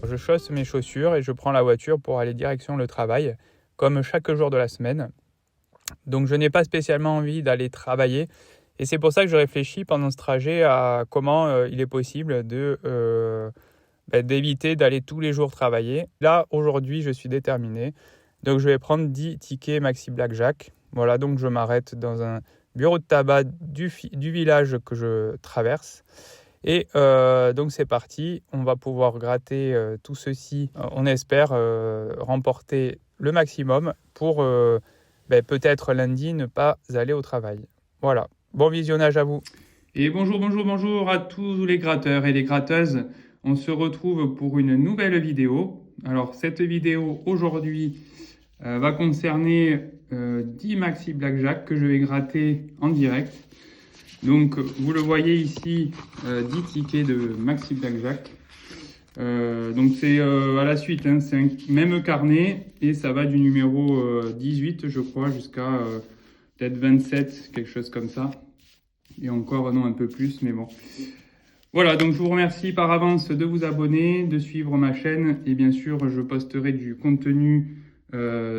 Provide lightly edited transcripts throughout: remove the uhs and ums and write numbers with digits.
Je chausse mes chaussures et je prends la voiture pour aller direction le travail, comme chaque jour de la semaine. Donc je n'ai pas spécialement envie d'aller travailler et c'est pour ça que je réfléchis pendant ce trajet à comment il est possible d'éviter d'aller tous les jours travailler. Là, aujourd'hui, je suis déterminé. Donc je vais prendre 10 tickets Maxi Blackjack. Voilà, donc je m'arrête dans un bureau de tabac du village que je traverse. Et donc c'est parti, on va pouvoir gratter tout ceci. On espère remporter le maximum pour peut-être lundi ne pas aller au travail. Voilà, bon visionnage à vous. Et bonjour à tous les gratteurs et les gratteuses. On se retrouve pour une nouvelle vidéo. Alors cette vidéo aujourd'hui va concerner 10 Maxi Blackjack que je vais gratter en direct. Donc, vous le voyez ici, 10 tickets de Maxi Blackjack. Donc, c'est à la suite, hein, c'est un même carnet et ça va du numéro 18, je crois, jusqu'à peut-être 27, quelque chose comme ça. Et encore, non, un peu plus, mais bon. Voilà, donc je vous remercie par avance de vous abonner, de suivre ma chaîne. Et bien sûr, je posterai du contenu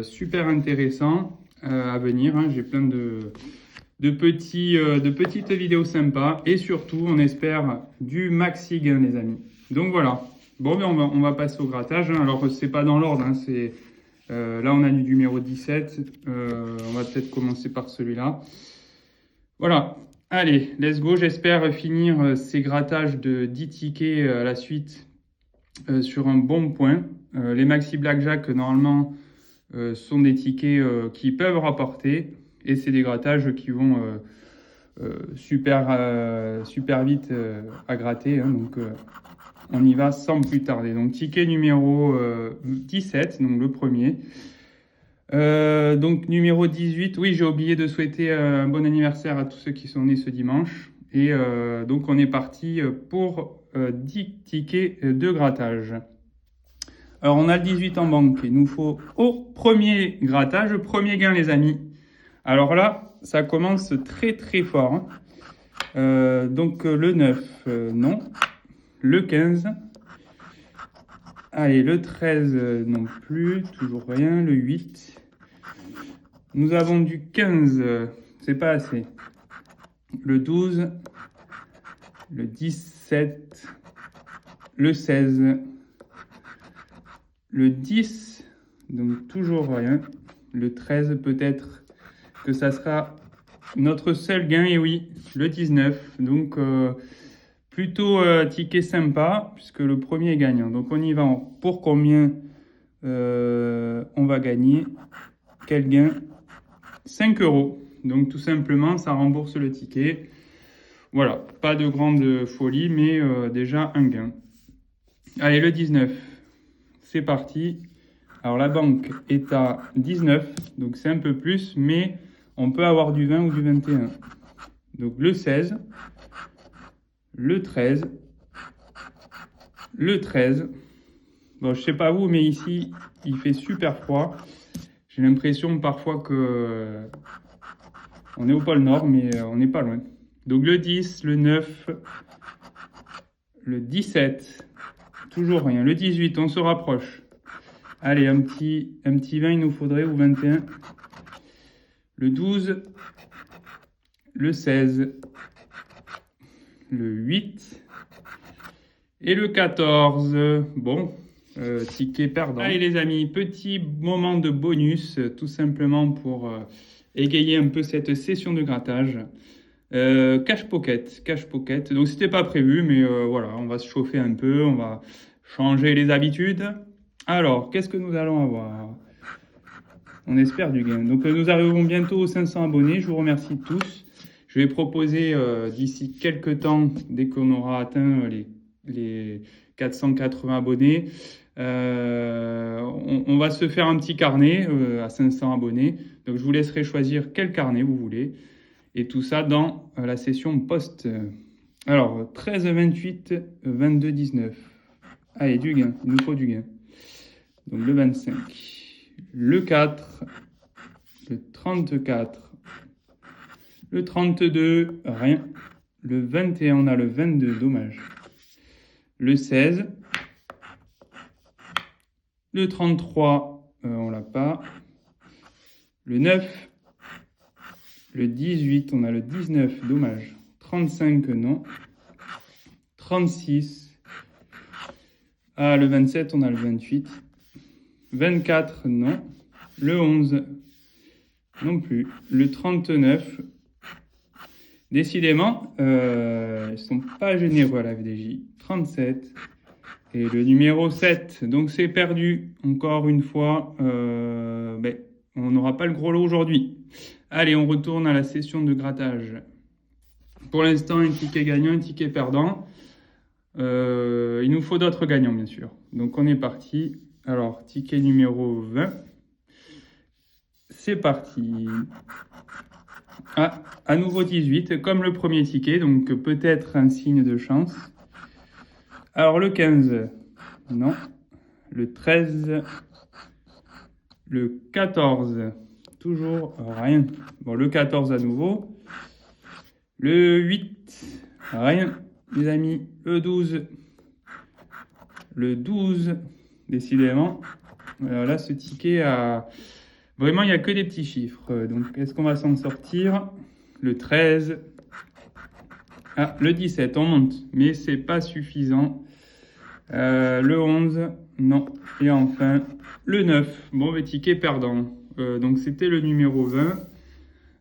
super intéressant à venir. Hein. J'ai plein de petites vidéos sympas et surtout on espère du maxi gain les amis. Donc voilà, bon ben on va passer au grattage, hein. Alors c'est pas dans l'ordre, hein. C'est là on a du numéro 17, on va peut-être commencer par celui-là. Voilà, allez let's go, j'espère finir ces grattages de 10 tickets à la suite sur un bon point. Les Maxi Blackjack normalement sont des tickets qui peuvent rapporter. Et c'est des grattages qui vont super vite à gratter. Hein, donc on y va sans plus tarder. Donc ticket numéro 17, donc le premier. Donc numéro 18, oui j'ai oublié de souhaiter un bon anniversaire à tous ceux qui sont nés ce dimanche. Et donc on est parti pour 10 tickets de grattage. Alors on a le 18 en banque, il nous faut au premier grattage, premier gain les amis. Alors là, ça commence très très fort. Hein. Donc le 9, non. Le 15. Allez, le 13 non plus, toujours rien. Le 8. Nous avons du 15, c'est pas assez. Le 12. Le 17. Le 16. Le 10, donc toujours rien. Le 13 peut-être que ça sera notre seul gain, et oui, le 19. Donc plutôt ticket sympa, puisque le premier est gagnant. Donc on y va pour combien on va gagner. Quel gain? 5 euros. Donc tout simplement, ça rembourse le ticket. Voilà, pas de grande folie, mais déjà un gain. Allez, le 19. C'est parti. Alors la banque est à 19, donc c'est un peu plus, mais on peut avoir du 20 ou du 21. Donc le 16, le 13, le 13. Bon, je sais pas vous, mais ici, il fait super froid. J'ai l'impression parfois que on est au pôle Nord, mais on n'est pas loin. Donc le 10, le 9, le 17, toujours rien. Le 18, on se rapproche. Allez, un petit 20, il nous faudrait, ou 21. Le 12, le 16, le 8 et le 14. Bon, ticket perdant. Allez les amis, petit moment de bonus, tout simplement pour égayer un peu cette session de grattage. Cash pocket. Donc c'était pas prévu, mais voilà, on va se chauffer un peu, on va changer les habitudes. Alors, qu'est-ce que nous allons avoir? On espère du gain. Donc nous arrivons bientôt aux 500 abonnés. Je vous remercie tous. Je vais proposer d'ici quelques temps, dès qu'on aura atteint les 480 abonnés, on va se faire un petit carnet à 500 abonnés. Donc je vous laisserai choisir quel carnet vous voulez. Et tout ça dans la session post. Alors 13, 28, 22, 19. Allez, du gain. Il nous faut du gain. Donc le 25. Le 4, le 34, le 32, rien. Le 21, on a le 22, dommage. Le 16, Le 33, on l'a pas. Le 9. Le 18, on a le 19, dommage. 35, non. 36. Ah, le 27, on a le 28. 24, non. Le 11, non plus. Le 39, décidément, ils sont pas généreux à la FDJ. 37. Et le numéro 7, donc c'est perdu. Encore une fois, on n'aura pas le gros lot aujourd'hui. Allez, on retourne à la session de grattage. Pour l'instant, un ticket gagnant, un ticket perdant. Il nous faut d'autres gagnants, bien sûr. Donc, on est parti. Alors, ticket numéro 20. C'est parti. Ah, à nouveau 18, comme le premier ticket. Donc, peut-être un signe de chance. Alors, le 15. Non. Le 13. Le 14. Toujours rien. Bon, le 14 à nouveau. Le 8. Rien, les amis. Le 12. Le 12. Décidément. Alors là, ce ticket a... Vraiment, il n'y a que des petits chiffres. Donc, est-ce qu'on va s'en sortir? Le 13. Ah, le 17, on monte. Mais c'est pas suffisant. Le 11. Non. Et enfin, le 9. Bon, le ticket perdant. Donc, c'était le numéro 20.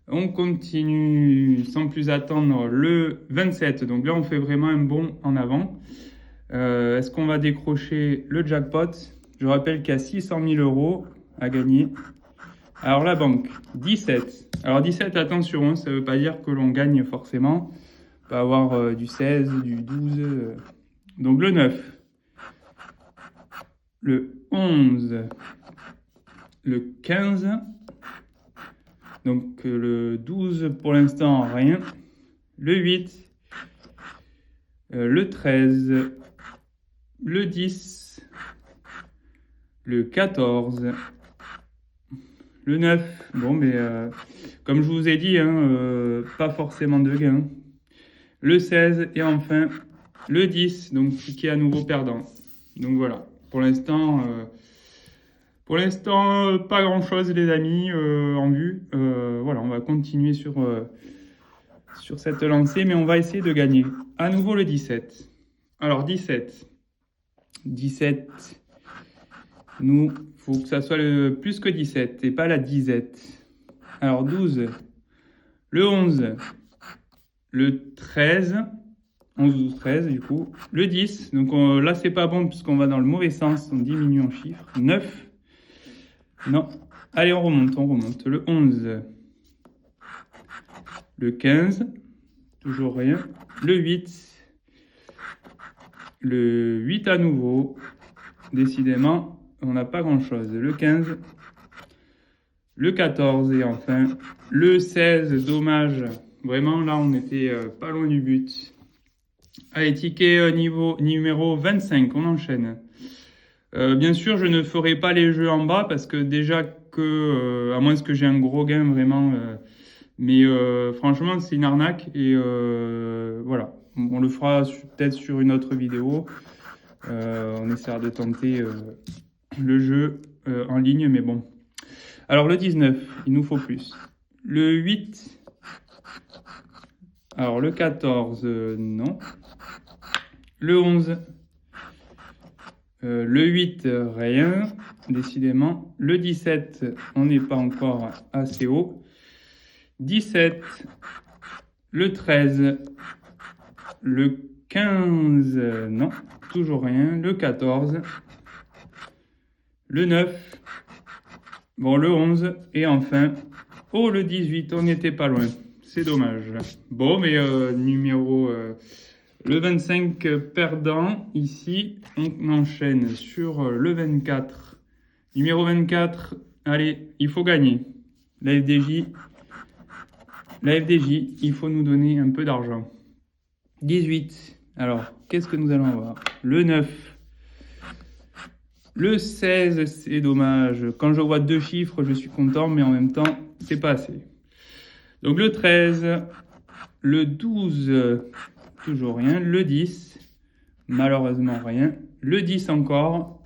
On continue sans plus attendre le 27. Donc là, on fait vraiment un bond en avant. Est-ce qu'on va décrocher le jackpot? Je rappelle qu'il y a 600 000 € à gagner. Alors la banque, 17. Alors 17, attention, ça ne veut pas dire que l'on gagne forcément. On peut avoir du 16, du 12. Donc le 9. Le 11. Le 15. Donc le 12 pour l'instant, rien. Le 8. Le 13. Le 10. Le 14. Le 9. Bon, mais comme je vous ai dit, pas forcément de gain. Le 16 et enfin le 10. Donc ticket à nouveau perdant. Donc voilà. Pour l'instant, pas grand-chose, les amis, en vue. Voilà, on va continuer sur cette lancée, mais on va essayer de gagner. À nouveau le 17. Alors 17. 17. Nous, il faut que ça soit plus que 17 et pas la disette. Alors 12. Le 11. Le 13. 11, 12, 13 du coup. Le 10. Donc là, c'est pas bon puisqu'on va dans le mauvais sens. On diminue en chiffres. 9. Non. Allez, on remonte. Le 11. Le 15. Toujours rien. Le 8. Le 8 à nouveau. Décidément, on n'a pas grand-chose. Le 15. Le 14 et enfin le 16. Dommage. Vraiment, là, on était pas loin du but. Allez, ticket numéro 25. On enchaîne. Bien sûr, je ne ferai pas les jeux en bas parce que déjà que, à moins que j'ai un gros gain vraiment, mais franchement, c'est une arnaque et voilà. On le fera peut-être sur une autre vidéo. On essaiera de tenter le jeu en ligne, mais bon. Alors le 19, il nous faut plus. Le 8. Alors le 14, non. Le 11. Le 8, rien, décidément. Le 17, on n'est pas encore assez haut. 17, le 13, le 15, non, toujours rien. Le 14, le 9, bon, le 11, et enfin, oh, le 18, on n'était pas loin. C'est dommage. Bon, mais numéro... le 25 perdant, ici, on enchaîne sur le 24. Numéro 24, allez, il faut gagner. La FDJ, il faut nous donner un peu d'argent. 18, alors, qu'est-ce que nous allons avoir? Le 9. Le 16, c'est dommage. Quand je vois deux chiffres, je suis content, mais en même temps, c'est pas assez. Donc le 13, le 12... toujours rien. Le 10, malheureusement rien. Le 10 encore.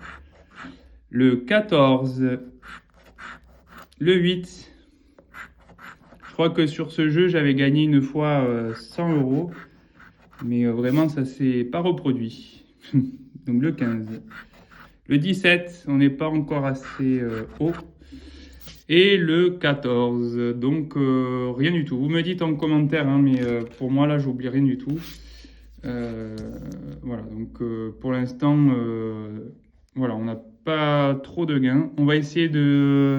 le 14, le 8. Je crois que sur ce jeu, j'avais gagné une fois 100 €, mais vraiment, ça s'est pas reproduit. Donc le 15. Le 17, on n'est pas encore assez haut. Et le 14, donc rien du tout. Vous me dites en commentaire, hein, mais pour moi, là, j'oublie rien du tout. Voilà, donc pour l'instant, voilà, on n'a pas trop de gains. On va essayer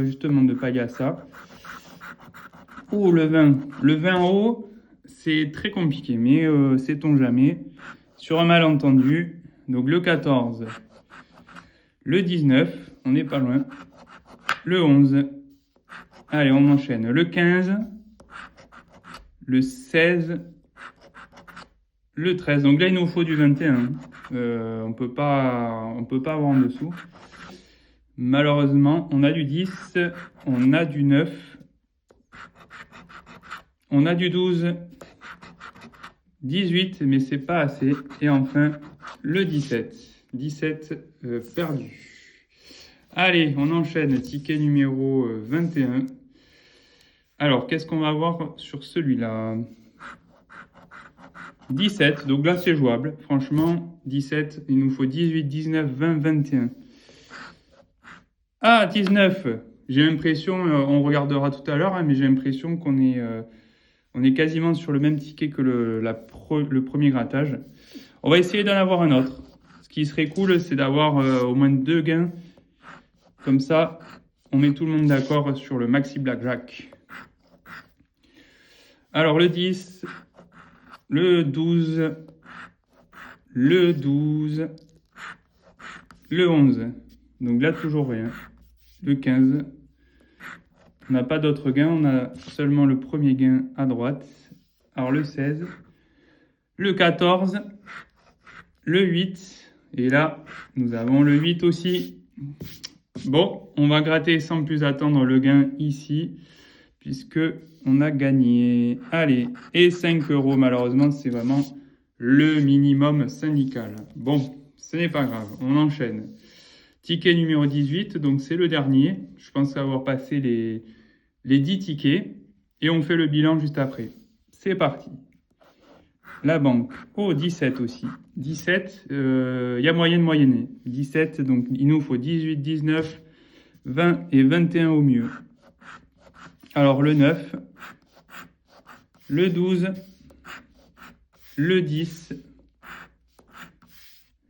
justement de pallier à ça. Oh, le 20. Le 20 en haut, c'est très compliqué, mais sait-on jamais. Sur un malentendu, donc le 14, le 19, on n'est pas loin. Le 11, allez, on enchaîne. Le 15, le 16, le 13. Donc là, il nous faut du 21. On peut pas avoir en dessous. Malheureusement, on a du 10, on a du 9, on a du 12, 18, mais c'est pas assez. Et enfin, le 17. 17 perdu. Allez, on enchaîne. Ticket numéro 21. Alors, qu'est-ce qu'on va voir sur celui-là? 17, donc là c'est jouable. Franchement, 17, il nous faut 18, 19, 20, 21. Ah, 19. J'ai l'impression, on regardera tout à l'heure, hein, mais j'ai l'impression qu'on est quasiment sur le même ticket que le premier grattage. On va essayer d'en avoir un autre. Ce qui serait cool, c'est d'avoir au moins 2 gains. Comme ça, on met tout le monde d'accord sur le maxi blackjack. Alors le 10, le 12, le 12, le 11. Donc là, toujours rien. Le 15. On n'a pas d'autres gains, on a seulement le premier gain à droite. Alors le 16, le 14, le 8. Et là, nous avons le 8 aussi. Bon, on va gratter sans plus attendre le gain ici, puisque on a gagné. Allez, et 5 € malheureusement, c'est vraiment le minimum syndical. Bon, ce n'est pas grave, on enchaîne. Ticket numéro 18, donc c'est le dernier. Je pense avoir passé les 10 tickets et on fait le bilan juste après. C'est parti. La banque, oh 17 aussi. 17, il y a moyen de moyenner. 17, donc il nous faut 18, 19, 20 et 21 au mieux. Alors le 9, le 12, le 10,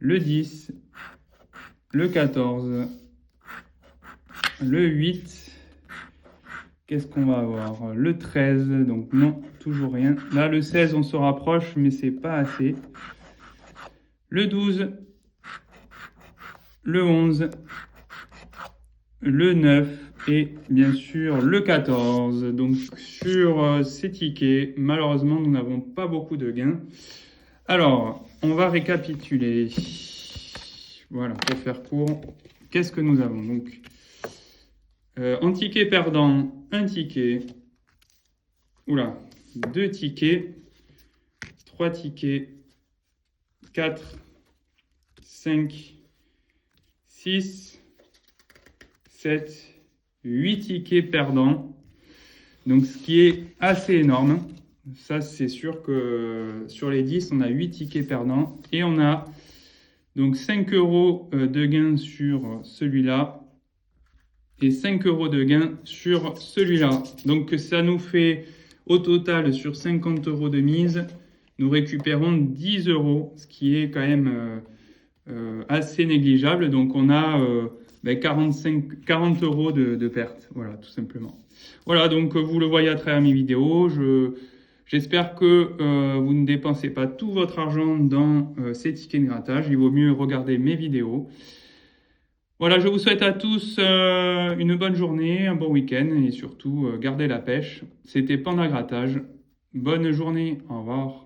le 10, le 14, le 8, qu'est-ce qu'on va avoir? Le 13, donc non, toujours rien. Là, le 16, on se rapproche, mais c'est pas assez. Le 12, le 11, le 9 et bien sûr le 14. Donc sur ces tickets, malheureusement, nous n'avons pas beaucoup de gains. Alors, on va récapituler. Voilà, pour faire court, qu'est-ce que nous avons? Donc, en ticket perdant, un ticket. Oula, 2 tickets, 3 tickets, 4, 5, 6, 7, 8 tickets perdants. Donc, ce qui est assez énorme. Ça, c'est sûr que sur les 10, on a 8 tickets perdants. Et on a donc 5 € de gain sur celui-là. Et 5 € de gain sur celui-là. Donc, ça nous fait au total sur 50 € de mise, nous récupérons 10 €, ce qui est quand même assez négligeable. Donc, on a 40 € de perte. Voilà, tout simplement. Voilà, donc vous le voyez à travers mes vidéos. J'espère que vous ne dépensez pas tout votre argent dans ces tickets de grattage. Il vaut mieux regarder mes vidéos. Voilà, je vous souhaite à tous une bonne journée, un bon week-end et surtout gardez la pêche. C'était Panda Grattage. Bonne journée, au revoir.